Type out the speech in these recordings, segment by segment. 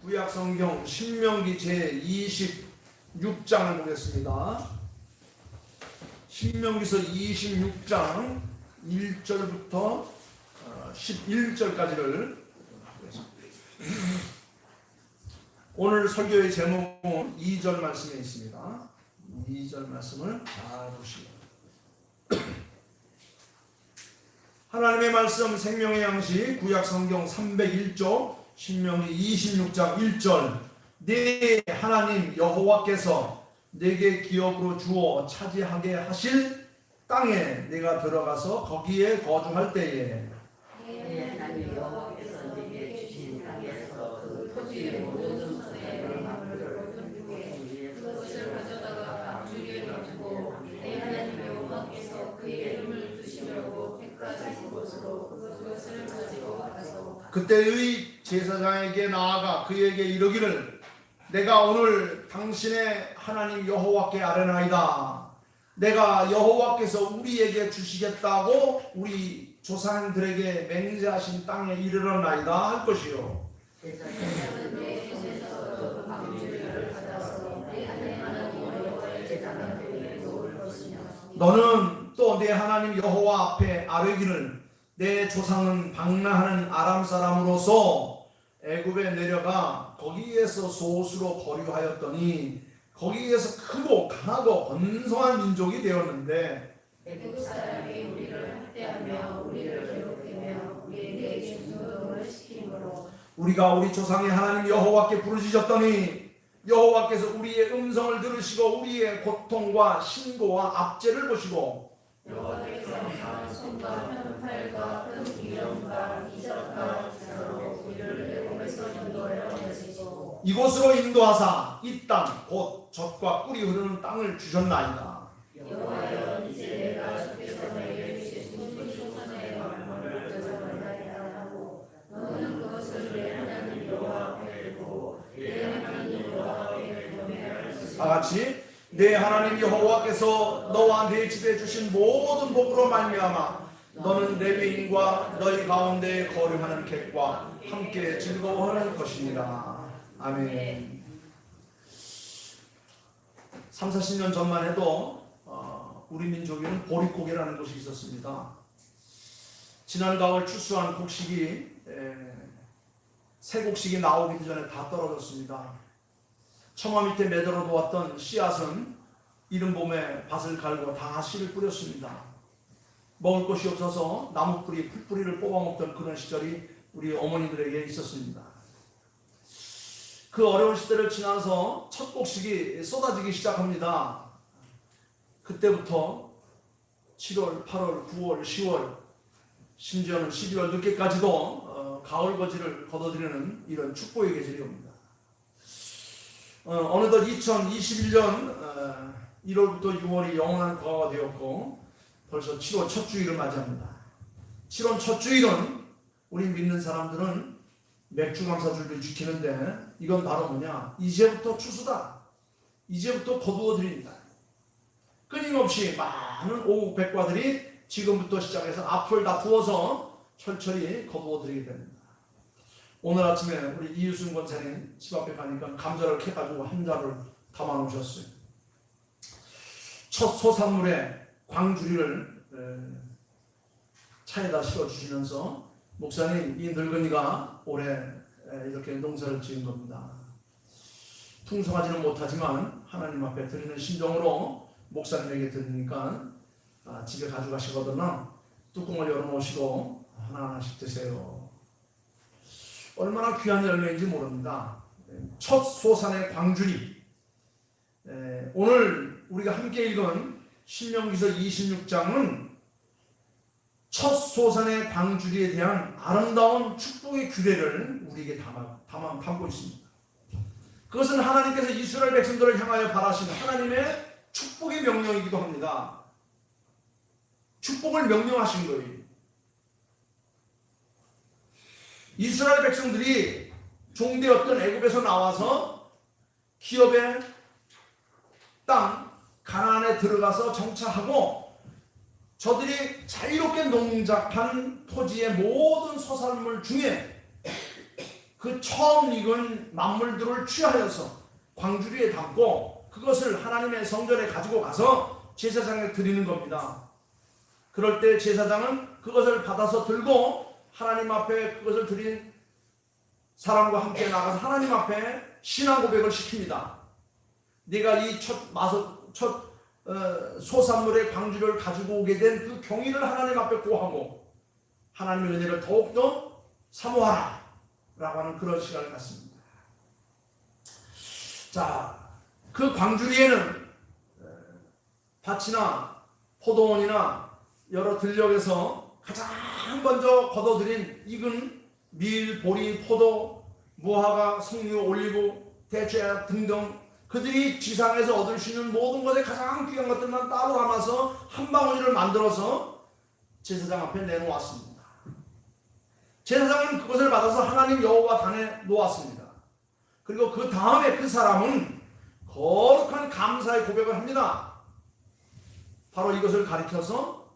구약성경 신명기 제26장을 보겠습니다. 신명기서 26장 1절부터 11절까지를 보겠습니다. 오늘 설교의 제목은 2절 말씀에 있습니다. 2절 말씀을 잘 보시고 하나님의 말씀 생명의 양식 구약성경 301조 신명기 26장 1절 네 하나님 여호와께서 내게 기업으로 주어 차지하게 하실 땅에 내가 들어가서 거기에 거주할 때에 네 하나님 여호와께서 내게 주신 땅에서 그 토지의 모든 소산의 만물을 거두게 그것을 가져다가 주위에 놔두고 네 하나님 여호와께서 그의 이름을 두시려고 택하신 곳으로 그것을 가지고 가서 그때의 제사장에게 나아가 그에게 이르기를 내가 오늘 당신의 하나님 여호와께 아뢰나이다. 내가 여호와께서 우리에게 주시겠다고 우리 조상들에게 맹세하신 땅에 이르렀나이다 할 것이요. 제사장은 내 손에서 방주를 받아서 내 하나님 여호와의 제단에 놓을 것이며 너는 또 내 하나님 여호와 앞에 아뢰기를 내 조상은 방랑하는 아람 사람으로서 애굽에 내려가 거기에서 소수로 거류하였더니 거기에서 크고 강하고 번성한 민족이 되었는데 애굽 사람이 우리를 학대하며 우리를 괴롭히며 우리에게 중노동을 시키므로 우리가 우리 조상의 하나님 여호와께 부르짖었더니 여호와께서 우리의 음성을 들으시고 우리의 고통과 신고와 압제를 보시고 여호와께서 강한 손과 한 팔과 큰 기름과 이적과 기사로 우리를 애굽에서 인도하여 내시고 이곳으로 인도하사 이 땅 곧 젖과 꿀이 흐르는 땅을 주셨나이다. 여호와여 이제 내가 주께서 내게 주신 우리 조상의 만물을 가져가나이다 하고 너는 그것을 내 하나님 여호와 앞에 두고 내 하나님 여호와 앞에 경배할 것이다. 다같이 내 하나님 여호와께서 너와 내 집에 주신 모든 복으로 말미암아 너는 레위인과 너희 가운데 거류하는 객과 함께 즐거워할 것이니라. 아멘. 30-40년 전만 해도 우리 민족에는 보릿고개라는 것이 있었습니다. 지난 가을 추수한 곡식이 새 곡식이 나오기 전에 다 떨어졌습니다. 처마 밑에 매달아 놓았던 씨앗은 이른 봄에 밭을 갈고 다 씨를 뿌렸습니다. 먹을 것이 없어서 나무뿌리, 풀뿌리를 뽑아먹던 그런 시절이 우리 어머니들에게 있었습니다. 그 어려운 시대를 지나서 첫 곡식이 쏟아지기 시작합니다. 그때부터 7월, 8월, 9월, 10월, 심지어는 12월 늦게까지도 가을 거지를 거둬들이는 이런 축복의 계절이 옵니다. 어느덧 2021년 1월부터 6월이 영원한 과거가 되었고 벌써 7월 첫 주일을 맞이합니다. 7월 첫 주일은 우리 믿는 사람들은 맥주 감사주를 지키는데 이건 바로 뭐냐? 이제부터 추수다. 이제부터 거두어드립니다. 끊임없이 많은 오국 백과들이 지금부터 시작해서 앞을 다 부어서 철철히 거두어드리게 됩니다. 오늘 아침에 우리 이유순 권사님 집 앞에 가니까 감자를 캐가지고 한 자를 담아 놓으셨어요. 첫 소산물에 광주리를 차에다 실어주시면서 목사님 이 늙은이가 올해 이렇게 농사를 지은 겁니다. 풍성하지는 못하지만 하나님 앞에 드리는 심정으로 목사님에게 드리니까 집에 가져가시거든요. 뚜껑을 열어놓으시고 하나하나씩 드세요. 얼마나 귀한 열매인지 모릅니다. 첫 소산의 광주리. 오늘 우리가 함께 읽은 신명기서 26장은 첫 소산의 광주리에 대한 아름다운 축복의 규례를 우리에게 담고 있습니다. 그것은 하나님께서 이스라엘 백성들을 향하여 바라신 하나님의 축복의 명령이기도 합니다. 축복을 명령하신 거예요. 이스라엘 백성들이 종되었던 애굽에서 나와서 기업의 땅 가나안에 들어가서 정착하고 저들이 자유롭게 농작한 토지의 모든 소산물 중에 그 처음 익은 만물들을 취하여서 광주리에 담고 그것을 하나님의 성전에 가지고 가서 제사장에 드리는 겁니다. 그럴 때 제사장은 그것을 받아서 들고 하나님 앞에 그것을 드린 사람과 함께 나가서 하나님 앞에 신앙 고백을 시킵니다. 내가 이 첫 소산물의 광주를 가지고 오게 된 그 경위를 하나님 앞에 고하고 하나님의 은혜를 더욱더 사모하라 라고 하는 그런 시간을 갖습니다. 자, 그 광주리에는 밭이나 포도원이나 여러 들녘에서 가장 먼저 거둬들인 익은 밀, 보리, 포도, 무화과, 석류, 올리브, 대추 등등 그들이 지상에서 얻을 수 있는 모든 것에 가장 귀한 것들만 따로 담아서 한 방울을 만들어서 제사장 앞에 내놓았습니다. 제사장은 그것을 받아서 하나님 여호와 단에 놓았습니다. 그리고 그 다음에 그 사람은 거룩한 감사의 고백을 합니다. 바로 이것을 가리켜서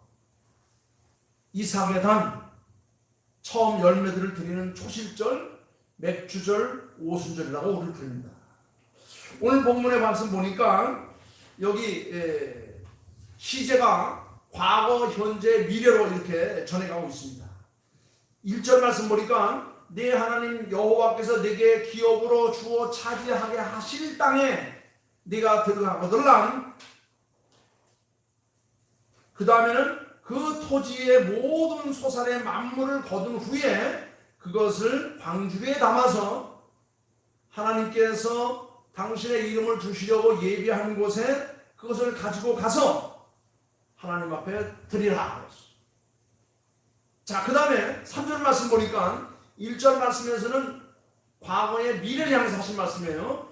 이삭의 단, 처음 열매들을 드리는 초실절, 맥주절, 오순절이라고 우리를 부릅니다. 오늘 본문의 말씀 보니까 여기 시제가 과거, 현재, 미래로 이렇게 전해가고 있습니다. 1절 말씀 보니까 내 하나님 여호와께서 내게 기업으로 주어 차지하게 하실 땅에 네가 들어가거들랑 그 다음에는 그 토지의 모든 소산의 만물을 거둔 후에 그것을 광주리에 담아서 하나님께서 당신의 이름을 두시려고 예비한 곳에 그것을 가지고 가서 하나님 앞에 드리라. 자, 그 다음에 3절 말씀 보니까 1절 말씀에서는 과거의 미래를 향해서 하신 말씀이에요.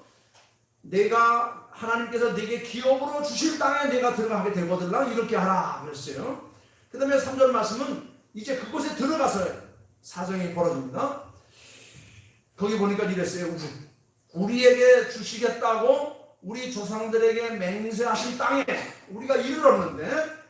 내가 하나님께서 내게 기업으로 주실 땅에 내가 들어가게 되거들라 이렇게 하라 그랬어요. 그 다음에 3절 말씀은 이제 그곳에 들어가서 사정이 벌어집니다. 거기 보니까 이랬어요. 우리에게 주시겠다고 우리 조상들에게 맹세하신 땅에 우리가 이르렀는데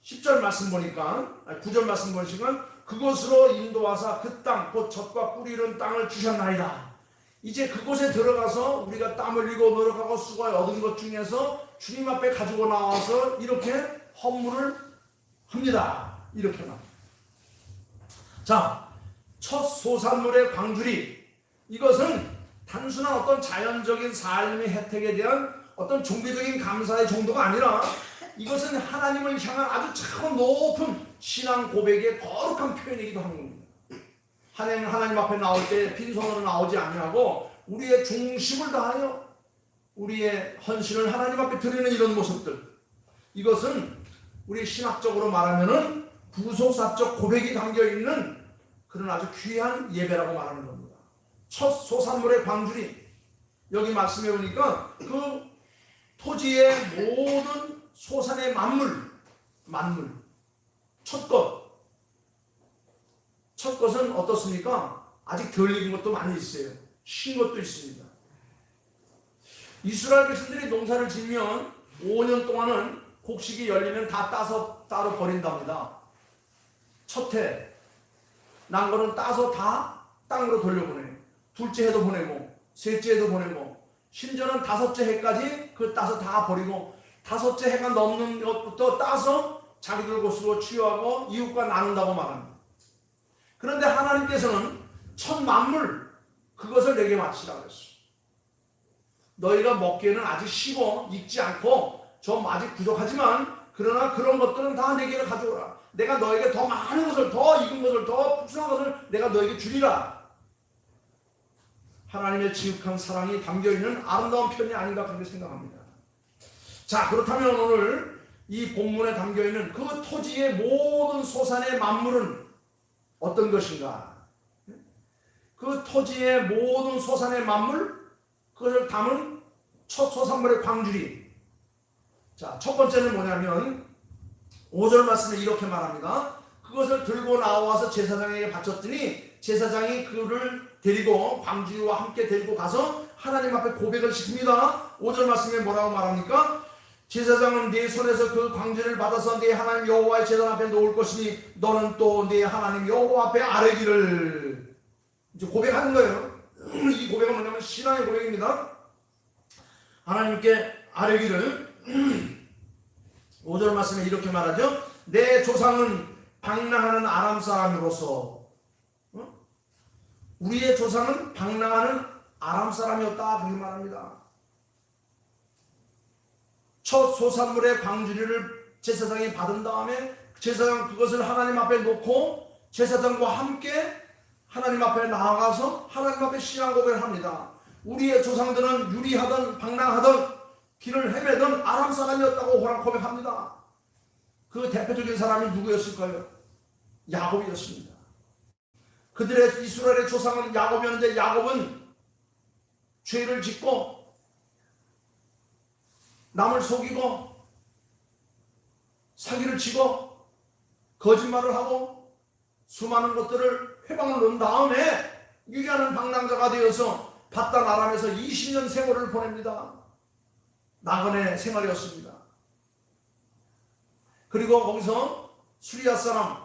10절 말씀 보니까 9절 말씀 보시면 그곳으로 인도하사 그 땅 곧 젖과 꿀이 이른 땅을 주셨나이다. 이제 그곳에 들어가서 우리가 땀 흘리고 노력하고 수고해 얻은 것 중에서 주님 앞에 가지고 나와서 이렇게 헌물을 합니다. 이렇게 나. 자, 첫 소산물의 광주리, 이것은 단순한 어떤 자연적인 삶의 혜택에 대한 어떤 종교적인 감사의 정도가 아니라 이것은 하나님을 향한 아주 차원 높은 신앙 고백의 거룩한 표현이기도 하는 겁니다. 하나님 앞에 나올 때 빈손으로 나오지 아니하고 우리의 중심을 다하여 우리의 헌신을 하나님 앞에 드리는 이런 모습들, 이것은 우리 신학적으로 말하면은 부속사적 고백이 담겨있는 그런 아주 귀한 예배라고 말하는 겁니다. 첫 소산물의 광주리, 여기 말씀해 보니까 그 토지의 모든 소산의 만물, 첫 것은 어떻습니까? 아직 덜 익은 것도 많이 있어요. 신 것도 있습니다. 이스라엘 백성들이 농사를 지으면 5년 동안은 곡식이 열리면 다 따서 따로 버린답니다. 첫 해 난 거는 따서 다 땅으로 돌려보내요. 둘째 해도 보내고 셋째 해도 보내고 심지어는 다섯째 해까지 그 따서 다 버리고 다섯째 해가 넘는 것부터 따서 자기들 곳으로 취하고 이웃과 나눈다고 말합니다. 그런데 하나님께서는 첫 만물 그것을 내게 바치라고 했어요. 너희가 먹기에는 아직 식어 익지 않고 좀 아직 부족하지만 그러나 그런 것들은 다 내게로 가져오라. 내가 너에게 더 많은 것을, 더 익은 것을, 더 풍성한 것을 내가 너에게 주리라. 하나님의 지극한 사랑이 담겨있는 아름다운 편이 아닌가 그렇게 생각합니다. 자, 그렇다면 오늘 이 본문에 담겨있는 그 토지의 모든 소산의 만물은 어떤 것인가? 그 토지의 모든 소산의 만물, 그것을 담은 첫 소산물의 광주리. 자, 첫 번째는 뭐냐면 5절 말씀에 이렇게 말합니다. 그것을 들고 나와서 제사장에게 바쳤더니 제사장이 그를 데리고 광주리와 함께 데리고 가서 하나님 앞에 고백을 시킵니다. 5절 말씀에 뭐라고 말합니까? 제사장은 네 손에서 그 광주리를 받아서 네 하나님 여호와의 제단 앞에 놓을 것이니 너는 또 네 하나님 여호와 앞에 아뢰기를. 이제 고백하는 거예요. 이 고백은 뭐냐면 신앙의 고백입니다. 하나님께 아뢰기를 5절 말씀에 이렇게 말하죠. 내 조상은 방랑하는 아람 사람으로서, 우리의 조상은 방랑하는 아람 사람이었다, 그렇게 말합니다. 첫 소산물의 광주리를 제사장이 받은 다음에 제사장 그것을 하나님 앞에 놓고 제사장과 함께 하나님 앞에 나아가서 하나님 앞에 신앙 고백을 합니다. 우리의 조상들은 유리하던 방랑하던 길을 헤매던 아람 사람이었다고 고백합니다. 그 대표적인 사람이 누구였을까요? 야곱이었습니다. 그들의 이스라엘의 조상은 야곱이었는데 야곱은 죄를 짓고 남을 속이고 사기를 치고 거짓말을 하고 수많은 것들을 회방을 놓은 다음에 유리하는 방랑자가 되어서 바단 아람에서 20년 세월을 보냅니다. 나그네 생활이었습니다. 그리고 거기서 수리아 사람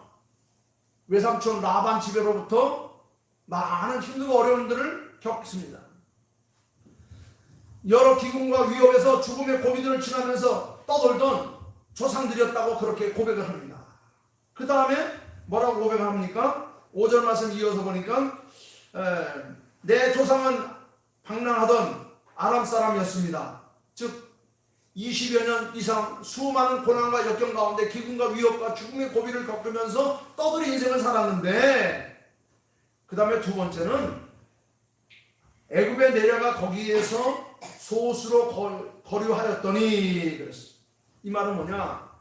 외삼촌 라반 집에로부터 많은 힘들고 어려움들을 겪습니다. 여러 기근과 위협에서 죽음의 고비들을 지나면서 떠돌던 조상들이었다고 그렇게 고백을 합니다. 그 다음에 뭐라고 고백을 합니까? 5절 말씀 이어서 보니까 내 조상은 방랑하던 아람 사람이었습니다. 즉 20여 년 이상 수많은 고난과 역경 가운데 기근과 위협과 죽음의 고비를 겪으면서 떠돌이 인생을 살았는데, 그 다음에 두 번째는 애굽에 내려가 거기에서 소수로 거류하였더니 그랬어요. 이 말은 뭐냐?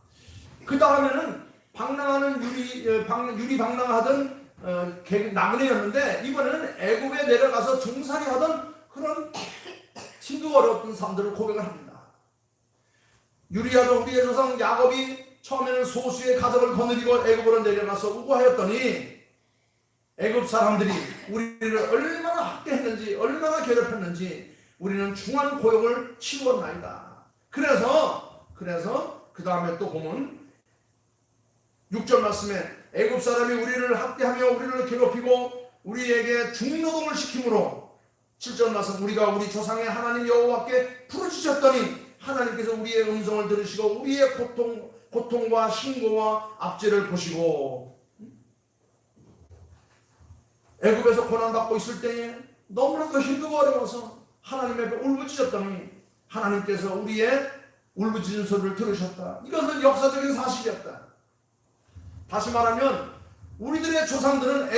그 다음에는 방랑하는 유리 방랑하던 나그네였는데 이번에는 애굽에 내려가서 종살이하던 그런 힘들고 어려웠던 사람들을 고백을 합니다. 유리하던 우리의 조상 야곱이 처음에는 소수의 가족을 거느리고 애굽으로 내려가서 우고하였더니 애굽 사람들이 우리를 얼마나 학대했는지 얼마나 괴롭혔는지 우리는 중한 고역을 치루었나이다. 그래서 그 다음에 또 보면 6절 말씀에 애굽 사람이 우리를 학대하며 우리를 괴롭히고 우리에게 중노동을 시키므로 7절 말씀 우리가 우리 조상의 하나님 여호와께 부르짖었더니 하나님께서 우리의 음성을 들으시고 우리의 고통과 신고와 압제를 보시고, 애굽에서 고난받고 있을 때에 너무나도 힘들고 어려워서 하나님 앞에 울부짖었더니 하나님께서 우리의 울부짖은 소리를 들으셨다. 이것은 역사적인 사실이었다. 다시 말하면 우리들의 조상들은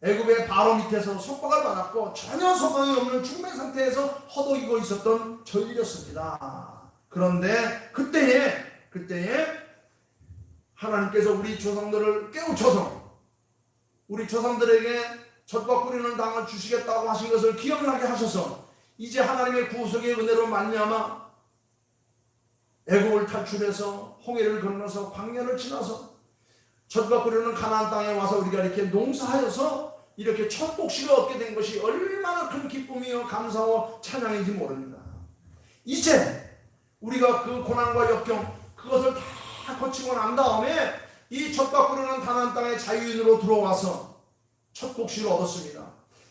애굽의 바로 밑에서 속박을 받았고 전혀 소망이 없는 죽음의 상태에서 허덕이고 있었던 저희들이었습니다. 그런데 그때에 하나님께서 우리 조상들을 깨우쳐서 우리 조상들에게 젖과 꿀이는 땅을 주시겠다고 하신 것을 기억나게 하셔서 이제 하나님의 구속의 은혜로 말미암아 애굽을 탈출해서 홍해를 건너서 광야를 지나서 젖과 꿀이는 가나안 땅에 와서 우리가 이렇게 농사하여서 이렇게 첫 복식을 얻게 된 것이 얼마나 큰 기쁨이요 감사와 찬양인지 모릅니다. 이제 우리가 그 고난과 역경 그것을 다 거치고 난 다음에 이 젖과 꿀이는 가나안 땅의 자유인으로 들어와서 첫 복식을 얻었습니다.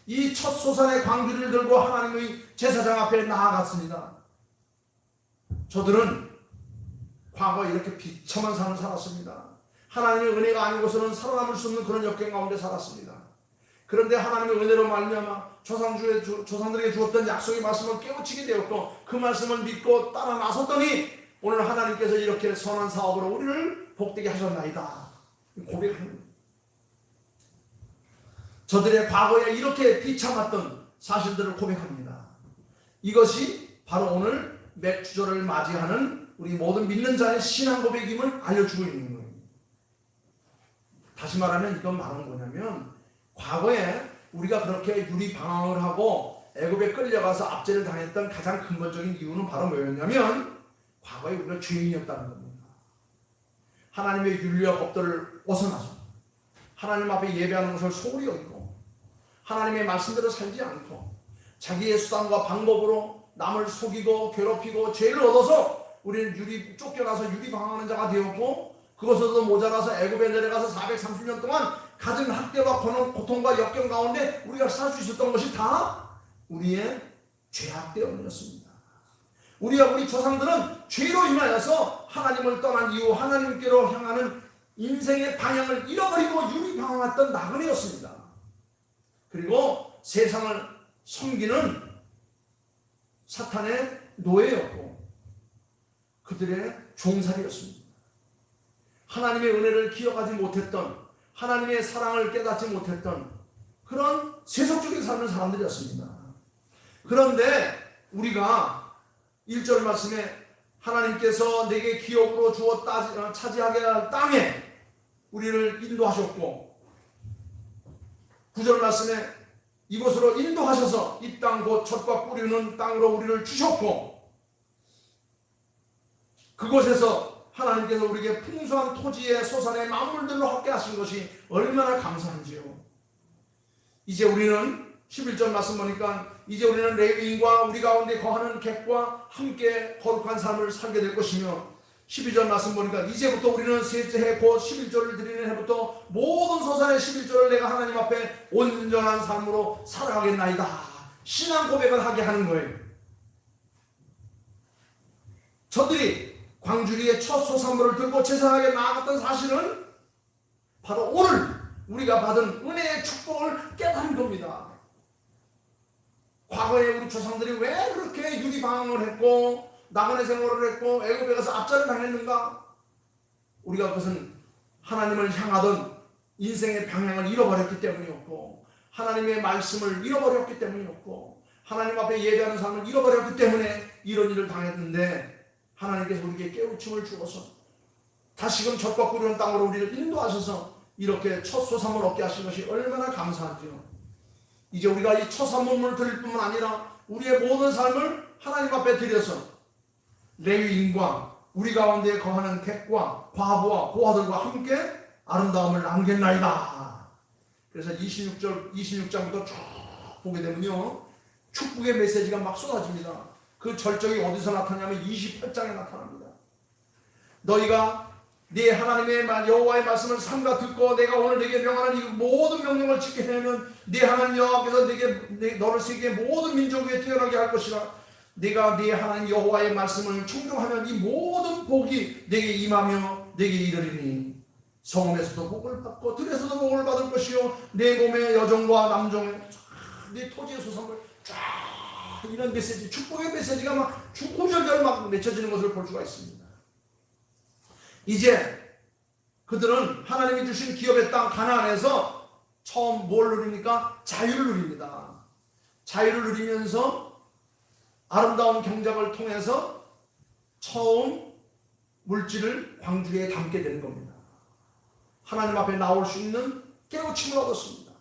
이 첫 소산의 광주리를 들고 하나님의 제사장 앞에 나아갔습니다. 저들은 과거에 이렇게 비참한 삶을 살았습니다. 하나님의 은혜가 아니고서는 살아남을 수 없는 그런 역경 가운데 살았습니다. 그런데 하나님의 은혜로 말미암아 조상들에게 주었던 약속의 말씀을 깨우치게 되었고 그 말씀을 믿고 따라 나섰더니 오늘 하나님께서 이렇게 선한 사업으로 우리를 복되게 하셨나이다. 고백합니다. 저들의 과거에 이렇게 비참했던 사실들을 고백합니다. 이것이 바로 오늘 맥주절을 맞이하는 우리 모든 믿는 자의 신앙 고백임을 알려주고 있는 거예요. 다시 말하면 이건 말은 뭐냐면 과거에 우리가 그렇게 유리 방황을 하고 애굽에 끌려가서 압제를 당했던 가장 근본적인 이유는 바로 뭐였냐면 과거에 우리가 죄인이었다는 겁니다. 하나님의 윤리와 법도를 벗어나서 하나님 앞에 예배하는 것을 소홀히 여기고 하나님의 말씀대로 살지 않고 자기의 수단과 방법으로 남을 속이고 괴롭히고 죄를 얻어서 우리는 쫓겨나서 유리 방황하는 자가 되었고 그것에도 모자라서 애굽에 내려가서 430년 동안 가진 학대와 고통과 역경 가운데 우리가 살 수 있었던 것이 다 우리의 죄악 때문이었습니다. 우리 조상들은 죄로 인하여서 하나님을 떠난 이후 하나님께로 향하는 인생의 방향을 잃어버리고 유리방황했던 나그네였습니다. 그리고 세상을 섬기는 사탄의 노예였고 그들의 종살이였습니다. 하나님의 은혜를 기억하지 못했던, 하나님의 사랑을 깨닫지 못했던 그런 세속적인 삶을 사람들이었습니다. 그런데 우리가 1절 말씀에 하나님께서 내게 기업으로 주어 차지하게 할 땅에 우리를 인도하셨고 9절 말씀에 이곳으로 인도하셔서 이 땅 곧 젖과 꿀이 흐르는 땅으로 우리를 주셨고 그곳에서 하나님께서 우리에게 풍성한 토지의 소산의 만물들로 함께 하신 것이 얼마나 감사한지요. 이제 우리는 11절 말씀 보니까 이제 우리는 레위인과 우리 가운데 거하는 객과 함께 거룩한 삶을 살게 될 것이며 12절 말씀 보니까 이제부터 우리는 셋째 해 곧 11절을 드리는 해부터 모든 소산의 11절을 내가 하나님 앞에 온전한 삶으로 살아가겠나이다. 신앙 고백을 하게 하는 거예요. 저들이 광주리의 첫 소산물을 들고 제사하게 나아갔던 사실은 바로 오늘 우리가 받은 은혜의 축복을 깨달은 겁니다. 과거에 우리 조상들이 왜 그렇게 유리방황을 했고 나그네 생활을 했고 애굽에 가서 압살을 당했는가? 우리가 그것은 하나님을 향하던 인생의 방향을 잃어버렸기 때문이었고 하나님의 말씀을 잃어버렸기 때문이었고 하나님 앞에 예배하는 삶을 잃어버렸기 때문에 이런 일을 당했는데 하나님께서 우리에게 깨우침을 주어서 다시금 젖과 꿀이 흐르는 땅으로 우리를 인도하셔서 이렇게 첫 소산을 얻게 하신 것이 얼마나 감사하지요. 이제 우리가 이 첫 산물을 드릴 뿐만 아니라 우리의 모든 삶을 하나님 앞에 드려서 레위인과 우리 가운데 거하는 객과 과부와 고아들과 함께 아름다움을 남겼나이다. 그래서 26장부터 쭉 보게 되면요 축복의 메시지가 막 쏟아집니다. 그 절정이 어디서 나타나냐면 28장에 나타납니다. 너희가 네 하나님의 여호와의 말씀을 삼가 듣고 내가 오늘 네게 명하는 이 모든 명령을 지키게 하면 네 하나님 여호와께서 너를 세계의 모든 민족 위에 태어나게 할 것이라. 네가 네 하나님 여호와의 말씀을 충성하면 이 모든 복이 네게 임하며 네게 이르리니 성읍에서도 복을 받고 들에서도 복을 받을 것이요 내 몸의 여종과 남종의 네 토지의 소산물 쫙 이런 메시지 축복의 메시지가 막 우절절 막 맺혀지는 것을 볼 수가 있습니다. 이제 그들은 하나님이 주신 기업의 땅 가나안에서 처음 뭘 누립니까? 자유를 누립니다. 자유를 누리면서 아름다운 경작을 통해서 처음 물질을 광주리에 담게 되는 겁니다. 하나님 앞에 나올 수 있는 깨우침을 얻었습니다.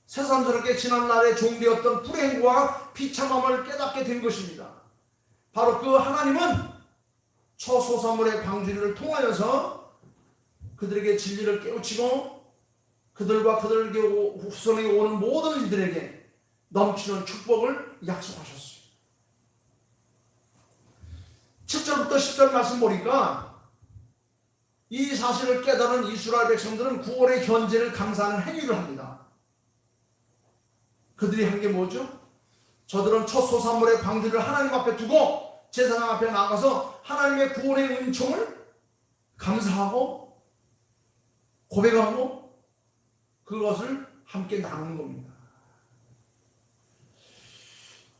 새삼스럽게 지난날에 종되었던 불행과 비참함을 깨닫게 된 것입니다. 바로 그 하나님은 초소사물의 광주리를 통하여서 그들에게 진리를 깨우치고 그들과 그들에게 후손에게 오는 모든 이들에게 넘치는 축복을 약속하셨습니다. 7절부터 10절 말씀 보니까 이 사실을 깨달은 이스라엘 백성들은 구원의 현재를 감사하는 행위를 합니다. 그들이 한 게 뭐죠? 저들은 첫 소산물의 광주를 하나님 앞에 두고 제사장 앞에 나가서 하나님의 구원의 은총을 감사하고 고백하고 그것을 함께 나누는 겁니다.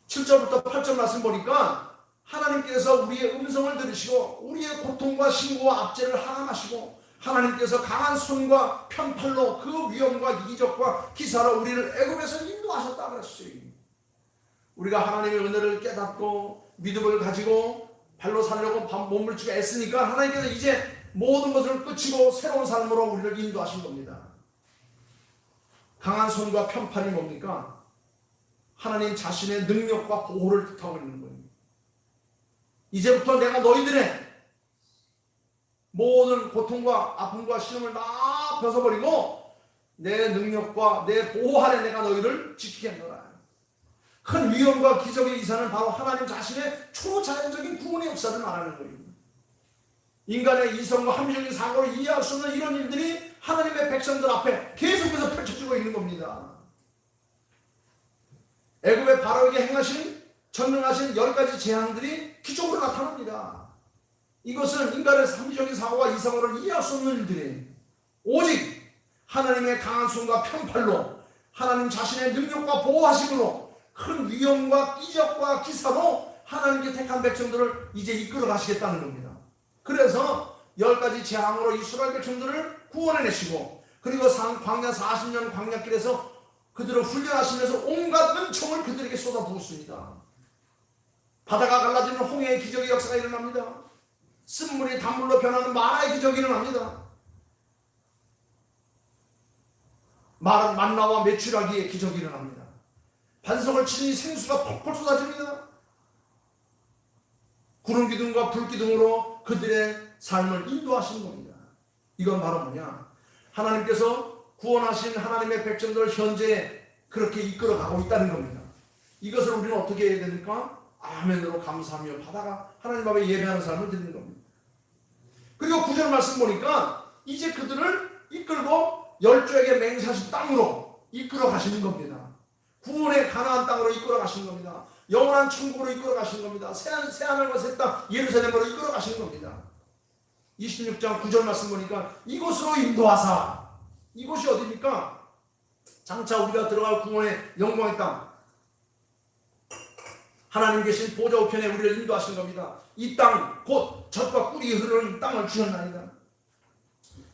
7절부터 8절 말씀 보니까 하나님께서 우리의 음성을 들으시고 우리의 고통과 신고와 압제를 하감하시고 하나님께서 강한 손과 편팔로 그 위험과 이적과 기사로 우리를 애굽에서 인도하셨다 그랬어요. 우리가 하나님의 은혜를 깨닫고 믿음을 가지고 발로 살려고 몸부림치고 애쓰니까 하나님께서 이제 모든 것을 끝이고 새로운 삶으로 우리를 인도하신 겁니다. 강한 손과 편팔이 뭡니까? 하나님 자신의 능력과 보호를 뜻하고 있는 거예요. 이제부터 내가 너희들의 모든 고통과 아픔과 시험을 다 벗어버리고 내 능력과 내 보호 아래 내가 너희를 지키겠노라. 큰 위험과 기적의 이사는 바로 하나님 자신의 초자연적인 구원의 역사를 말하는 거예요. 인간의 이성과 합리적인 사고를 이해할 수 없는 이런 일들이 하나님의 백성들 앞에 계속해서 펼쳐지고 있는 겁니다. 애굽의 바로에게 행하신 전능하신 10가지 재앙들이 기적으로 나타납니다. 이것은 인간의 합리적인 사고와 이상을 이해할 수 없는 일들이 오직 하나님의 강한 손과 편팔로 하나님 자신의 능력과 보호하심으로 큰 위험과 기적과 기사로 하나님께 택한 백성들을 이제 이끌어 가시겠다는 겁니다. 그래서 10가지 재앙으로 이스라엘 백성들을 구원해내시고 그리고 광야 40년 광야길에서 그들을 훈련하시면서 온갖 은총을 그들에게 쏟아부었습니다. 바다가 갈라지는 홍해의 기적의 역사가 일어납니다. 쓴물이 단물로 변하는 마라의 기적이 일어납니다. 만나와 메추라기의 기적이 일어납니다. 반석을 치니 생수가 펄펄 쏟아집니다. 구름 기둥과 불 기둥으로 그들의 삶을 인도하시는 겁니다. 이건 바로 뭐냐? 하나님께서 구원하신 하나님의 백성들을 현재 그렇게 이끌어가고 있다는 겁니다. 이것을 우리는 어떻게 해야 됩니까? 아멘으로 감사하며 받아가 하나님 앞에 예배하는 삶을 드리는 겁니다. 그리고 9절 말씀 보니까 이제 그들을 이끌고 열조에게 맹세하신 땅으로 이끌어 가시는 겁니다. 구원의 가나안 땅으로 이끌어 가시는 겁니다. 영원한 천국으로 이끌어 가시는 겁니다. 새하늘과 새 땅 예루살렘으로 이끌어 가시는 겁니다. 26장 9절 말씀 보니까 이곳으로 인도하사, 이곳이 어디입니까? 장차 우리가 들어갈 구원의 영광의 땅, 하나님 계신 보좌 우편에 우리를 인도하신 겁니다. 이 땅 곧 젖과 꿀이 흐르는 땅을 주셨나이다.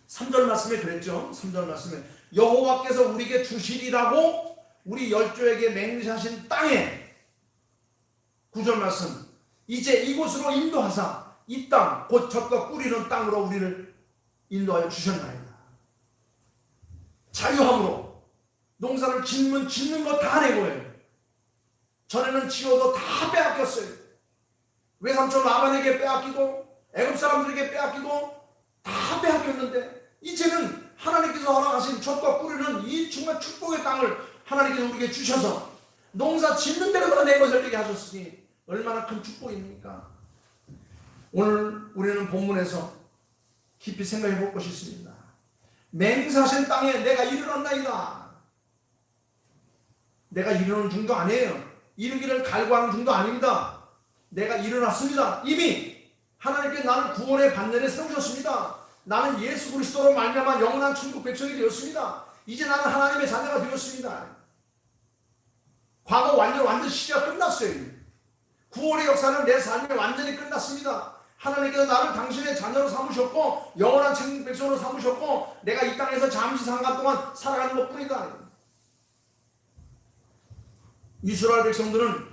3절 말씀에 그랬죠. 3절 말씀에 여호와께서 우리에게 주시리라고 우리 열조에게 맹세하신 땅에 9절 말씀 이제 이곳으로 인도하사 이 땅 곧 젖과 꿀이 흐르는 땅으로 우리를 인도하여 주셨나이다. 자유함으로 농사를 짓는 거 다 내고요. 전에는 지어도 다 빼앗겼어요. 외삼촌 라반에게 빼앗기고 애굽 사람들에게 빼앗기고 다 빼앗겼는데 이제는 하나님께서 허락하신 젖과 꿀이는 이 정말 축복의 땅을 하나님께서 우리에게 주셔서 농사 짓는 대로 다 내 것을 되게 하셨으니 얼마나 큰 축복입니까? 오늘 우리는 본문에서 깊이 생각해 볼 것이 있습니다. 맹세하신 땅에 내가 이르렀나이다. 내가 이르는 중도 아니에요. 이르기를 갈구하는 중도 아닙니다. 내가 일어났습니다. 이미 하나님께 나를 구원의 반열에 세우셨습니다. 나는 예수 그리스도로 말미암아 영원한 천국 백성이 되었습니다. 이제 나는 하나님의 자녀가 되었습니다. 과거 완전 시대가 끝났어요. 구원의 역사는 내 삶에 완전히 끝났습니다. 하나님께서 나를 당신의 자녀로 삼으셨고 영원한 천국 백성으로 삼으셨고 내가 이 땅에서 잠시 잠깐 동안 살아가는 것뿐이다. 이스라엘 백성들은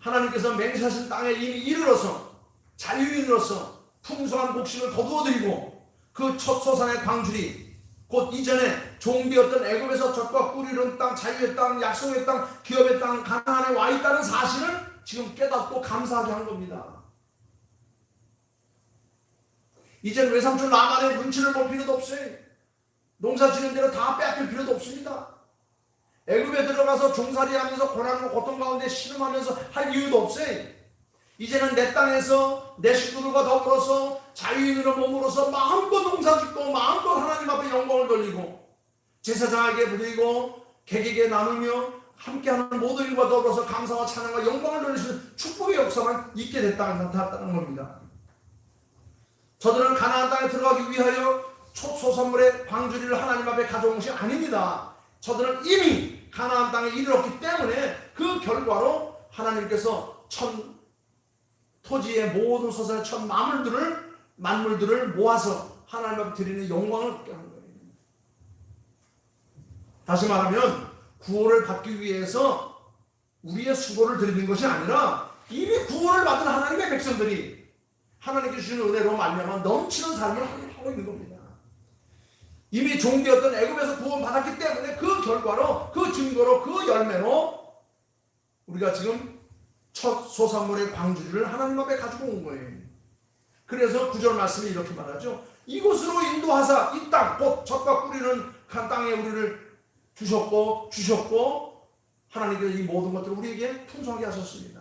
하나님께서 맹세하신 땅에 이미 이르러서 자유인으로서 풍성한 곡식을 거두어들이고 그 첫 소산의 광줄이 곧 이전에 종되었던 애굽에서 젖과 꿀이 흐르는 땅, 자유의 땅, 약속의 땅, 기업의 땅, 가나안에 와 있다는 사실을 지금 깨닫고 감사하게 한 겁니다. 이젠 외삼촌 라반의 눈치를 볼 필요도 없어요. 농사 지는 대로 다 빼앗길 필요도 없습니다. 애굽에 들어가서 종살이하면서 고난과 고통 가운데 신음하면서 할 이유도 없어요. 이제는 내 땅에서 내 식구들과 더불어서 자유인으로 몸으로서 마음껏 농사짓고 마음껏 하나님 앞에 영광을 돌리고 제사장에게 부르고 객에게 나누며 함께하는 모든 일과 더불어서 감사와 찬양과 영광을 돌리시는 축복의 역사만 있게 나타났다는 겁니다. 저들은 가나안 땅에 들어가기 위하여 초소산물의 광주리를 하나님 앞에 가져온 것이 아닙니다. 저들은 이미 가나안 땅에 이르렀기 때문에 그 결과로 하나님께서 토지의 모든 소산의 첫 만물들을 모아서 하나님 앞에 드리는 영광을 받게 하는 거예요. 다시 말하면 구원을 받기 위해서 우리의 수고를 드리는 것이 아니라 이미 구원을 받은 하나님의 백성들이 하나님께 주시는 은혜로 말미암아 넘치는 삶을 하고 있는 겁니다. 이미 종되었던 애굽에서 구원받았기 때문에 그 결과로, 그 증거로, 그 열매로 우리가 지금 첫 소산물의 광주리를 하나님 앞에 가지고 온 거예요. 그래서 9절 말씀이 이렇게 말하죠. 이곳으로 인도하사 이 땅, 곧 젖과 꿀이는 간 땅에 우리를 주셨고 하나님께서 이 모든 것들을 우리에게 풍성하게 하셨습니다.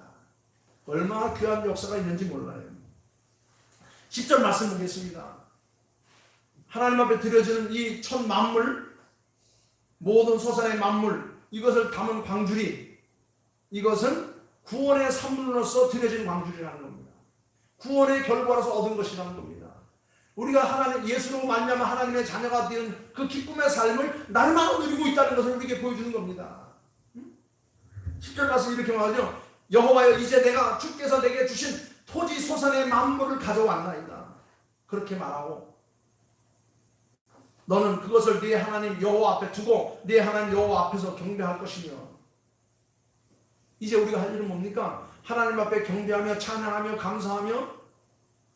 얼마나 귀한 역사가 있는지 몰라요. 10절 말씀 보겠습니다. 하나님 앞에 드려지는 이 첫 만물, 모든 소산의 만물, 이것을 담은 광주리, 이것은 구원의 산물로서 드려진 광주리라는 겁니다. 구원의 결과로서 얻은 것이라는 겁니다. 우리가 하나님 예수로 말미암아 하나님의 자녀가 된 그 기쁨의 삶을 날마다 누리고 있다는 것을 우리에게 보여주는 겁니다. 10절 말씀 이렇게 말하죠. 여호와여 이제 내가 주께서 내게 주신 토지 소산의 만물을 가져왔나이다. 그렇게 말하고 너는 그것을 네 하나님 여호와 앞에 두고 네 하나님 여호와 앞에서 경배할 것이며, 이제 우리가 할 일은 뭡니까? 하나님 앞에 경배하며 찬양하며 감사하며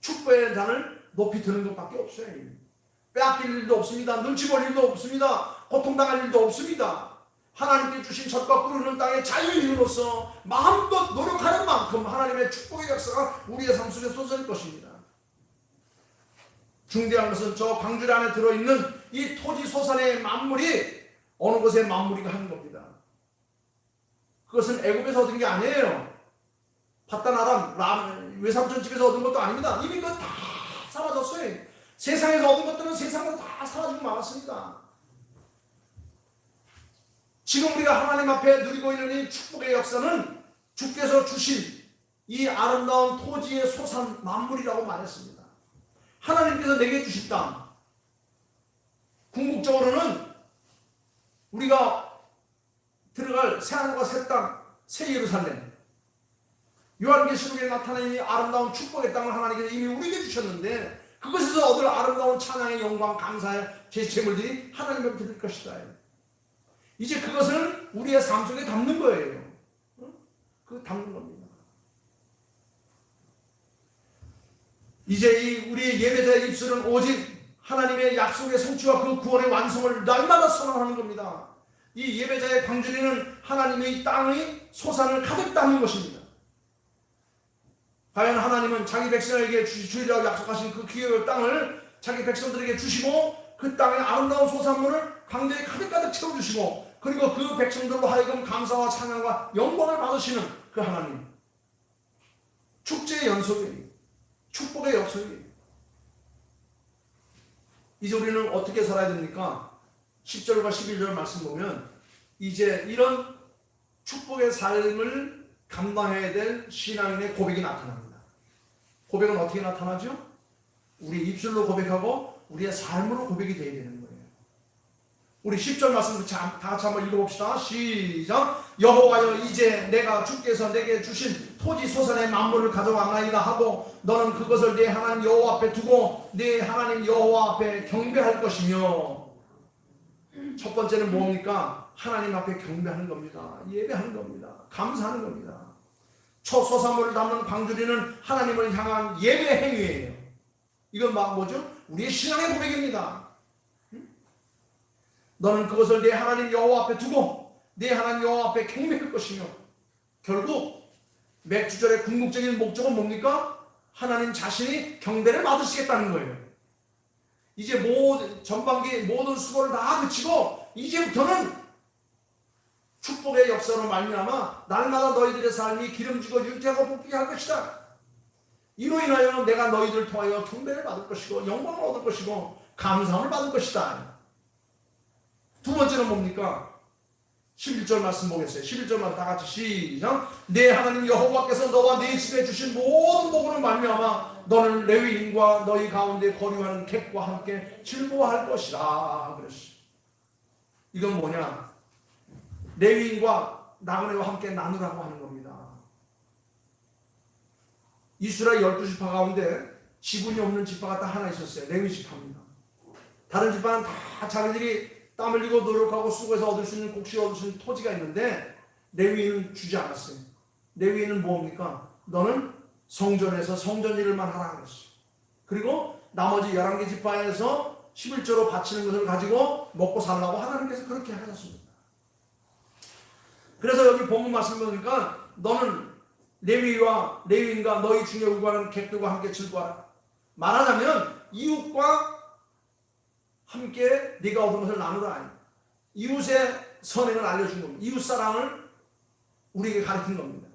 축복의 잔을 높이 드는 것밖에 없어요. 빼앗길 일도 없습니다. 눈치 볼 일도 없습니다. 고통당할 일도 없습니다. 하나님께 주신 젖과 꿀 흐르는 땅에 자유인으로서 마음껏 노력하는 만큼 하나님의 축복의 역사가 우리의 삶 속에 쏟아질 것입니다. 중대한 것은 저 광주리 안에 들어있는 이 토지 소산의 만물이 어느 곳의 만물이가 하는 겁니다. 그것은 애굽에서 얻은 게 아니에요. 바다나람 외삼촌 집에서 얻은 것도 아닙니다. 이미 그거 다 사라졌어요. 세상에서 얻은 것들은 세상으로 다 사라지고 말았습니다. 지금 우리가 하나님 앞에 누리고 있는 이 축복의 역사는 주께서 주신 이 아름다운 토지의 소산 만물이라고 말했습니다. 하나님께서 내게 주신 땅, 궁극적으로는 우리가 들어갈 새하늘과 새 땅, 새 예루살렘, 요한계시록에 나타난 이 아름다운 축복의 땅을 하나님께서 이미 우리에게 주셨는데, 그것에서 얻을 아름다운 찬양의 영광, 감사의 제물들이 하나님께 드릴 것이다. 이제 그것을 우리의 삶 속에 담는 거예요. 그 담는 겁니다. 이제 이 우리의 예배자의 입술은 오직 하나님의 약속의 성취와 그 구원의 완성을 날마다 선언하는 겁니다. 이 예배자의 광주리는 하나님의 땅의 소산을 가득 담는 것입니다. 과연 하나님은 자기 백성에게 주리라고 약속하신 그 기회의 땅을 자기 백성들에게 주시고 그 땅의 아름다운 소산물을 광주에 가득가득 채워주시고, 그리고 그 백성들로 하여금 감사와 찬양과 영광을 받으시는 그 하나님, 축제의 연속이에요. 축복의 역설이에요. 이제 우리는 어떻게 살아야 됩니까? 10절과 11절 말씀 보면 이제 이런 축복의 삶을 감당해야 될 신앙인의 고백이 나타납니다. 고백은 어떻게 나타나죠? 우리 입술로 고백하고 우리의 삶으로 고백이 되어야 되는 거예요. 우리 10절 말씀 다 같이 한번 읽어봅시다. 시작. 여호와여 이제 내가 주께서 내게 주신 토지 소산의 만물을 가져왔나이다 하고 너는 그것을 내 하나님 여호와 앞에 두고 내 하나님 여호와 앞에 경배할 것이며. 첫 번째는 뭡니까? 하나님 앞에 경배하는 겁니다. 예배하는 겁니다. 감사하는 겁니다. 첫 소산물을 담는 광주리는 하나님을 향한 예배 행위예요. 이건 뭐죠? 우리의 신앙의 고백입니다. 너는 그것을 내 하나님 여호와 앞에 두고 내 하나님 여호와 앞에 경배할 것이며. 결국 맥주절의 궁극적인 목적은 뭡니까? 하나님 자신이 경배를 받으시겠다는 거예요. 이제 전반기 모든 수고를 다 그치고 이제부터는 축복의 역사로 말미암아 날마다 너희들의 삶이 기름지고 윤택하고 복되게 할 것이다. 이로 인하여 내가 너희들을 통하여 경배를 받을 것이고 영광을 얻을 것이고 감사함을 받을 것이다. 두 번째는 뭡니까? 11절 말씀 보겠어요. 11절 말씀 다 같이 시작. 내 하나님 여호와께서 너와 네 집에 주신 모든 복으로 말미암아 너는 레위인과 너희 가운데 거류하는 객과 함께 즐거워할 것이라 그랬어. 이건 뭐냐? 레위인과 나그네와 함께 나누라고 하는 겁니다. 이스라엘 12지파 가운데 지분이 없는 지파가 딱 하나 있었어요. 레위 지파입니다. 다른 지파는 다 자기들이 땀 흘리고 노력하고 수고해서 얻을 수 있는 곡식 얻을 수 있는 토지가 있는데 레위인은 주지 않았어요. 레위인은 뭡니까? 너는 성전에서 성전 일을만 하라 그랬어요. 그리고 나머지 11개 지파에서 11조로 바치는 것을 가지고 먹고 살라고 하나님께서 그렇게 하셨습니다. 그래서 여기 본문 말씀 보니까 너는 레위인과 너희 중에 우고하는 객들과 함께 즐거워하라. 말하자면 이웃과 함께 네가 얻은 것을 나누라. 이웃의 선행을 알려준 겁니다. 이웃 사랑을 우리에게 가르친 겁니다.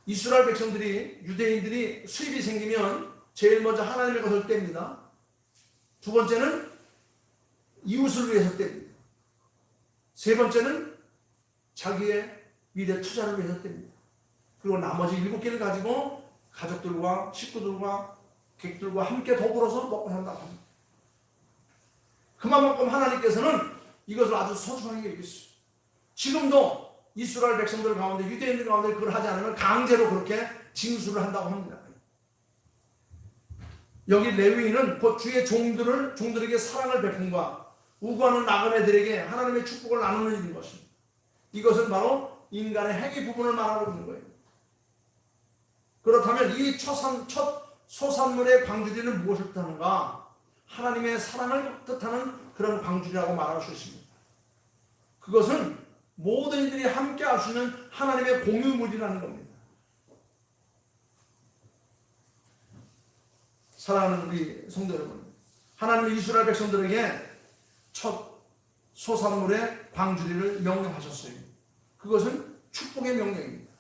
이스라엘 백성들이 유대인들이 수입이 생기면 제일 먼저 하나님의 것을 뗍니다. 두 번째는 이웃을 위해서 뗍니다. 세 번째는 자기의 미래 투자를 위해서 뗍니다. 그리고 나머지 7개를 가지고 가족들과 식구들과 객들과 함께 더불어서 먹고 산다고 합니다. 그만큼 하나님께서는 이것을 아주 소중하게 여기셨어요. 지금도 이스라엘 백성들 가운데, 유대인들 가운데 그걸 하지 않으면 강제로 그렇게 징수를 한다고 합니다. 여기 레위인은 곧 주의 종들에게 사랑을 베푼과 우고하는 나그네들에게 하나님의 축복을 나누는 일인 것입니다. 이것은 바로 인간의 행위 부분을 말하고 있는 거예요. 그렇다면 이 첫 소산물의 광주리는 무엇을 뜻하는가? 하나님의 사랑을 뜻하는 그런 광주리라고 말할 수 있습니다. 그것은 모든 이들이 함께 할 수 있는 하나님의 공유물이라는 겁니다. 사랑하는 우리 성도 여러분, 하나님은 이스라엘 백성들에게 첫 소산물의 광주리를 명령하셨어요. 그것은 축복의 명령입니다.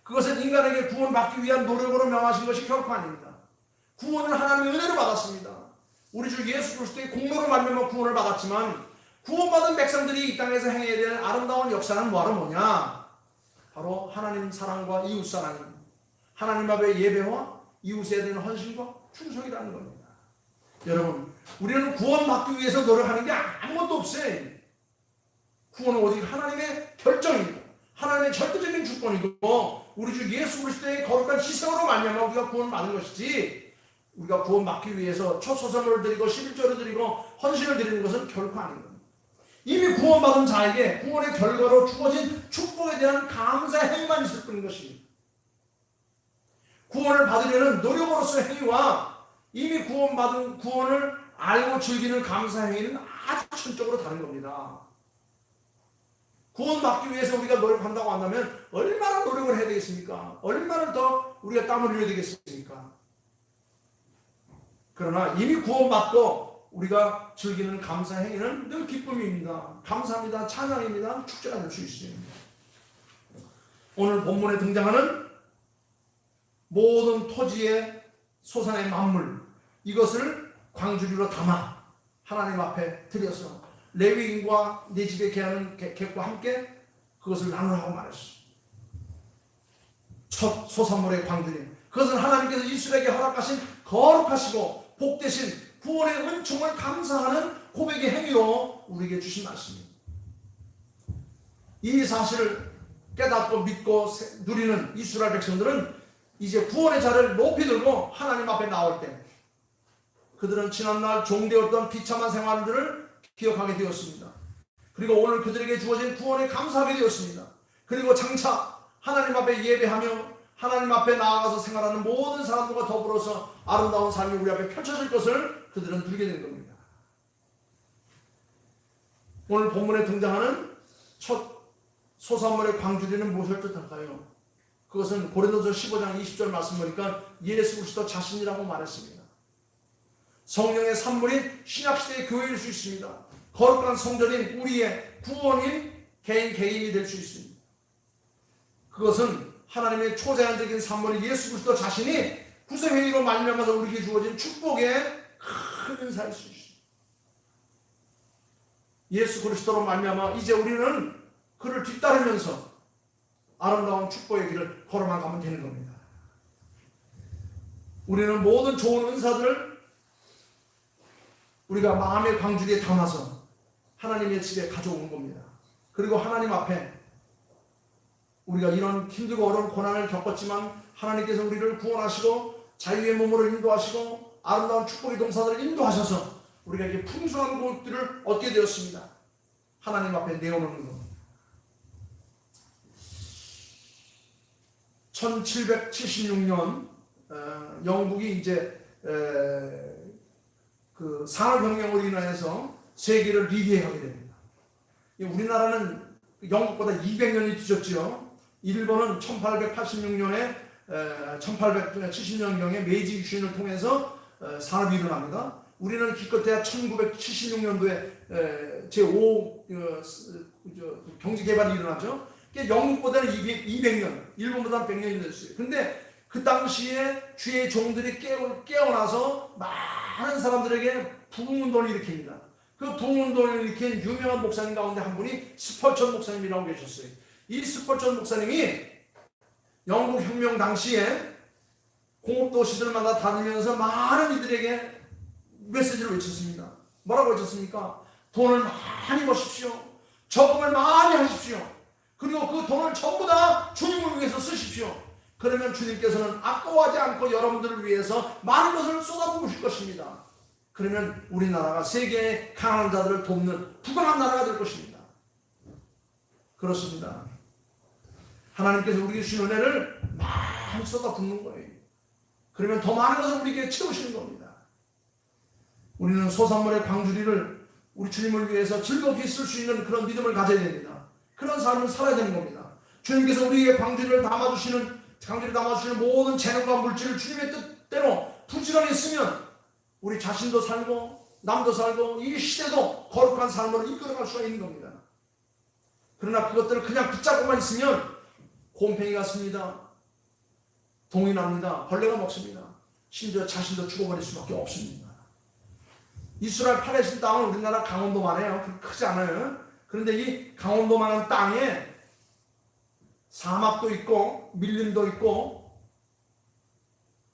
그것은 인간에게 구원받기 위한 노력으로 명하신 것이 결코 아닙니다. 구원은 하나님의 은혜로 받았습니다. 우리 주 예수 그리스도의 공로로 말미암아 구원을 받았지만, 구원받은 백성들이 이 땅에서 행해야 될 아름다운 역사는 뭐냐? 바로 하나님 사랑과 이웃 사랑입니다. 하나님 앞의 예배와 이웃에 대한 헌신과 충성이라는 겁니다. 여러분, 우리는 구원받기 위해서 노력하는 게 아무것도 없어요. 구원은 오직 하나님의 결정입니다. 하나님의 절대적인 주권이고, 우리 주 예수 그리스도의 거룩한 희생으로 말미암아 우리가 구원을 받은 것이지, 우리가 구원받기 위해서 첫 소선물을 드리고 11조를 드리고 헌신을 드리는 것은 결코 아닙니다. 이미 구원받은 자에게 구원의 결과로 주어진 축복에 대한 감사의 행위만 있을 뿐인 것입니다. 구원을 받으려는 노력으로서의 행위와 이미 구원받은 구원을 알고 즐기는 감사의 행위는 아주 천적으로 다른 겁니다. 구원받기 위해서 우리가 노력한다고 한다면 얼마나 노력을 해야 되겠습니까? 얼마나 더 우리가 땀을 흘려야 되겠습니까? 그러나 이미 구원받고 우리가 즐기는 감사 행위는 늘 기쁨입니다. 감사합니다. 찬양입니다. 축제가 될 수 있습니다. 오늘 본문에 등장하는 모든 토지의 소산의 만물, 이것을 광주리로 담아 하나님 앞에 드려서 레위인과 내 집에 계하는 객과 함께 그것을 나누라고 말했어. 첫 소산물의 광주리, 그것은 하나님께서 이스라엘에게 허락하신 거룩하시고 복되신 구원의 은총을 감사하는 고백의 행위로 우리에게 주신 말씀입니다. 이 사실을 깨닫고 믿고 누리는 이스라엘 백성들은 이제 구원의 자를 높이 들고 하나님 앞에 나올 때 그들은 지난날 종되었던 비참한 생활들을 기억하게 되었습니다. 그리고 오늘 그들에게 주어진 구원에 감사하게 되었습니다. 그리고 장차 하나님 앞에 예배하며 하나님 앞에 나아가서 생활하는 모든 사람들과 더불어서 아름다운 삶이 우리 앞에 펼쳐질 것을 그들은 누리게 된 겁니다. 오늘 본문에 등장하는 첫 소산물의 광주리는 무엇을 뜻할까요? 그것은 고린도서 15장 20절 말씀 보니까 예수 그리스도 자신이라고 말했습니다. 성령의 산물인 신약시대의 교회일 수 있습니다. 거룩한 성전인 우리의 구원인 개인이 될 수 있습니다. 그것은 하나님의 초자연적인 산물인 예수 그리스도 자신이 구세회의로 말미암아서 우리에게 주어진 축복의 큰 은사일 수 있습니다. 예수 그리스도로 말미암아 이제 우리는 그를 뒤따르면서 아름다운 축복의 길을 걸어만 가면 되는 겁니다. 우리는 모든 좋은 은사들을 우리가 마음의 광주리에 담아서 하나님의 집에 가져오는 겁니다. 그리고 하나님 앞에 우리가 이런 힘들고 어려운 고난을 겪었지만 하나님께서 우리를 구원하시고 자유의 몸으로 인도하시고 아름다운 축복의 동사들을 인도하셔서 우리가 이렇게 풍성한 것들을 얻게 되었습니다. 하나님 앞에 내어놓는 겁니다. 1776년 영국이 이제 그 산업혁명으로 인하여서 세계를 리드하게 됩니다. 우리나라는 영국보다 200년이 뒤졌죠. 일본은 1886년에 1870년경에 메이지 유신을 통해서 산업이 일어납니다. 우리는 기껏해야 1976년도에 제5 경제개발이 일어나죠. 영국보다는 200년, 일본보다는 100년이 됐어요. 근데 그 당시에 주의 종들이 깨어나서 많은 사람들에게 부흥운동을 일으킵니다. 그 부흥운동을 일으킨 유명한 목사님 가운데 한 분이 스펄전 목사님이라고 계셨어요. 이 스펄전 목사님이 영국 혁명 당시에 공업도시들마다 다니면서 많은 이들에게 메시지를 외쳤습니다. 뭐라고 외쳤습니까? 돈을 많이 버십시오. 저금을 많이 하십시오. 그리고 그 돈을 전부 다 주님을 위해서 쓰십시오. 그러면 주님께서는 아까워하지 않고 여러분들을 위해서 많은 것을 쏟아부으실 것입니다. 그러면 우리나라가 세계의 강한 자들을 돕는 부강한 나라가 될 것입니다. 그렇습니다. 하나님께서 우리에게 주신 은혜를 많이 쏟아붓는 거예요. 그러면 더 많은 것을 우리에게 채우시는 겁니다. 우리는 소산물의 광주리를 우리 주님을 위해서 즐겁게 쓸 수 있는 그런 믿음을 가져야 됩니다. 그런 삶을 살아야 되는 겁니다. 주님께서 우리에게 광주리를 담아주시는 모든 재능과 물질을 주님의 뜻대로 부지런히 쓰면 우리 자신도 살고 남도 살고 이 시대도 거룩한 삶으로 이끌어갈 수가 있는 겁니다. 그러나 그것들을 그냥 붙잡고만 있으면 곰팡이가 씁니다. 동이 납니다. 벌레가 먹습니다. 심지어 자신도 죽어버릴 수밖에 없습니다. 이스라엘 팔레스타인 땅은 우리나라 강원도만 해요. 그렇게 크지 않아요. 그런데 이 강원도만한 땅에 사막도 있고 밀림도 있고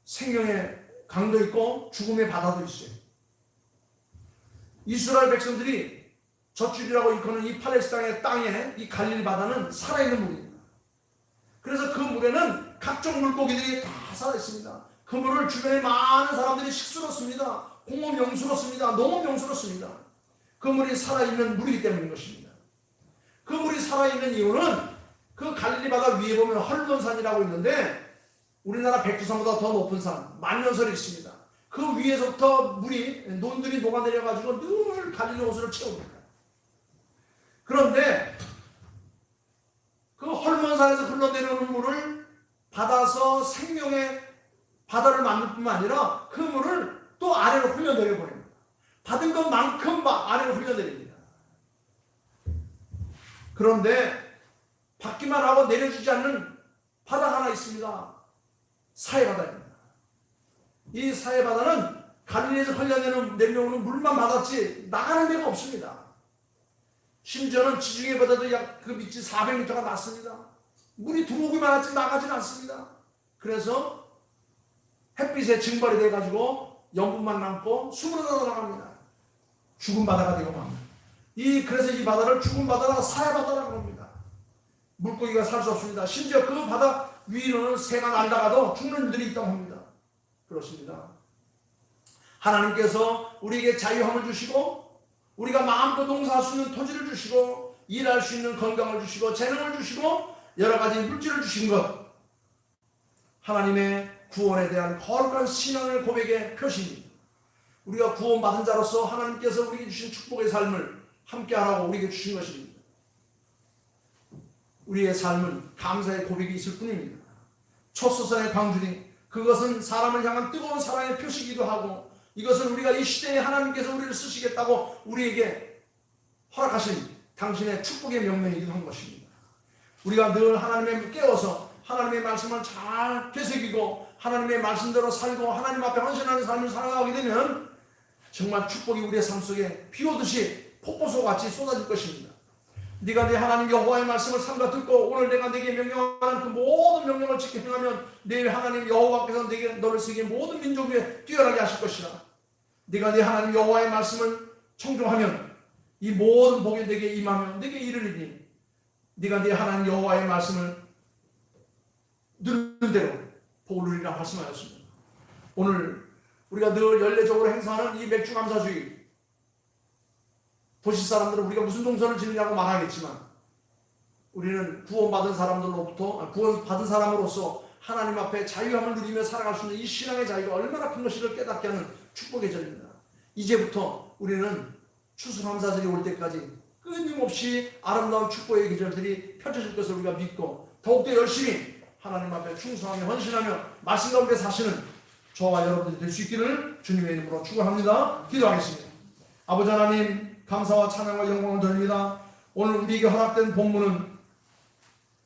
생명의 강도 있고 죽음의 바다도 있어요. 이스라엘 백성들이 젖줄이라고 일컫는 이 팔레스타인의 땅에 이 갈릴리 바다는 살아있는 물입니다. 그래서 그 물에는 각종 물고기들이 다 살아있습니다. 그 물을 주변에 많은 사람들이 식수로 씁니다. 공업용수로 씁니다. 농업용수로 씁니다. 그 물이 살아있는 물이기 때문인 것입니다. 그 물이 살아있는 이유는 그 갈릴리 바다 위에 보면 헐몬산이라고 있는데 우리나라 백두산보다 더 높은 산 만년설이 있습니다. 그 위에서부터 물이 논들이 녹아내려가지고 늘 갈릴리 호수를 채웁니다. 그런데 그 헐몬산에서 흘러내려오는 물을 받아서 생명의 바다를 만들 뿐만 아니라 그 물을 또 아래로 흘려내려 버립니다. 받은 것만큼 아래로 흘려내립니다. 그런데 받기만 하고 내려주지 않는 바다가 하나 있습니다. 사해바다입니다. 이 사해바다는 갈릴리에서 흘려내려오는 물만 받았지 나가는 데가 없습니다. 심지어는 지중해 바다도 약 그 밑이 400m가 낮습니다. 물이 들어오기만 하지 나가지는 않습니다. 그래서 햇빛에 증발이 돼가지고 염분만 남고 수분으로 나갑니다. 죽은 바다가 되고 맙니다. 그래서 이 바다를 죽은 바다나 사해바다라고 합니다. 물고기가 살 수 없습니다. 심지어 그 바다 위로는 새가 날다가도 죽는 일들이 있다고 합니다. 그렇습니다. 하나님께서 우리에게 자유함을 주시고 우리가 마음껏 농사할 수 있는 토지를 주시고 일할 수 있는 건강을 주시고 재능을 주시고 여러 가지 물질을 주신 것 하나님의 구원에 대한 거룩한 신앙의 고백의 표시입니다. 우리가 구원받은 자로서 하나님께서 우리에게 주신 축복의 삶을 함께하라고 우리에게 주신 것입니다. 우리의 삶은 감사의 고백이 있을 뿐입니다. 초소산의 광주리 그것은 사람을 향한 뜨거운 사랑의 표시이기도 하고 이것은 우리가 이 시대에 하나님께서 우리를 쓰시겠다고 우리에게 허락하신 당신의 축복의 명령이기도 한 것입니다. 우리가 늘 하나님의 깨어서 하나님의 말씀을 잘 되새기고 하나님의 말씀대로 살고 하나님 앞에 헌신하는 삶을 살아가게 되면 정말 축복이 우리의 삶 속에 비오듯이 폭포수같이 쏟아질 것입니다. 네가 내 하나님 여호와의 말씀을 삼가 듣고 오늘 내가 네게 명령하는 그 모든 명령을 지켜 행하면 내 하나님 여호와께서 너를 세계 모든 민족 위에 뛰어나게 하실 것이라. 네가 내 하나님 여호와의 말씀을 청종하면 이 모든 복이 네게 임하면 네게 이르리니 네가 네 하나님 여호와의 말씀을 누르는 대로 복을 누리라 말씀하였습니다. 오늘 우리가 늘 연례적으로 행사하는 이 맥주 감사주의 도시 사람들은 우리가 무슨 동선을 지느냐고 말하겠지만 우리는 구원받은 사람으로서 하나님 앞에 자유함을 누리며 살아갈 수 있는 이 신앙의 자유가 얼마나 큰 것인지를 깨닫게 하는 축복의 절입니다. 이제부터 우리는 추수감사절이 올 때까지 끊임없이 아름다운 축복의 계절들이 펼쳐질 것을 우리가 믿고 더욱더 열심히 하나님 앞에 충성하며 헌신하며 말씀 가운데 사시는 저와 여러분들이 될 수 있기를 주님의 이름으로 축원합니다. 기도하겠습니다. 아버지 하나님 감사와 찬양과 영광을 드립니다. 오늘 우리에게 허락된 본문은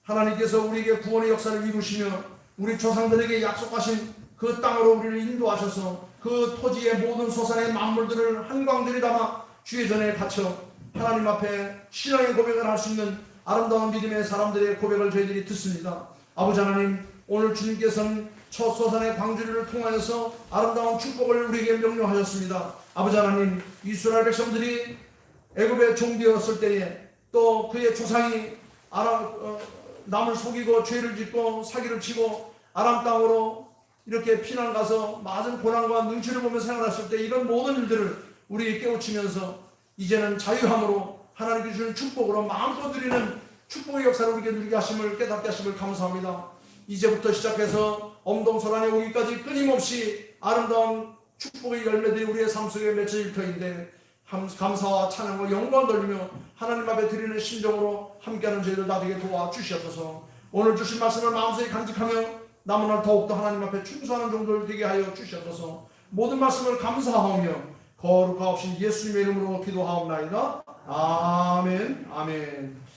하나님께서 우리에게 구원의 역사를 이루시며 우리 조상들에게 약속하신 그 땅으로 우리를 인도하셔서 그 토지의 모든 소산의 만물들을 한광들이 담아 주의 전에 바쳐 하나님 앞에 신앙의 고백을 할 수 있는 아름다운 믿음의 사람들의 고백을 저희들이 듣습니다. 아버지 하나님, 오늘 주님께서는 첫 소산의 광주리를 통하여서 아름다운 축복을 우리에게 명령하셨습니다. 아버지 하나님, 이스라엘 백성들이 애굽에 종되었을 때에 또 그의 조상이 남을 속이고 죄를 짓고 사기를 치고 아람 땅으로 이렇게 피난 가서 많은 고난과 눈치를 보며 생활했을 때 이런 모든 일들을 우리에게 깨우치면서 이제는 자유함으로 하나님께 주시는 축복으로 마음껏 누리는 축복의 역사를 우리에게 누리게 하심을 깨닫게 하심을 감사합니다. 이제부터 시작해서 엄동설안에 오기까지 끊임없이 아름다운 축복의 열매들이 우리의 삶 속에 맺혀질 터인데 감사와 찬양과 영광 돌리며 하나님 앞에 드리는 심정으로 함께하는 저희들 나되게 도와주시옵소서. 오늘 주신 말씀을 마음속에 간직하며 남은 날 더욱더 하나님 앞에 충성하는 종들 되게 하여 주시옵소서. 모든 말씀을 감사하며 거룩하옵신 예수님의 이름으로 기도하옵나이다. 아멘. 아멘.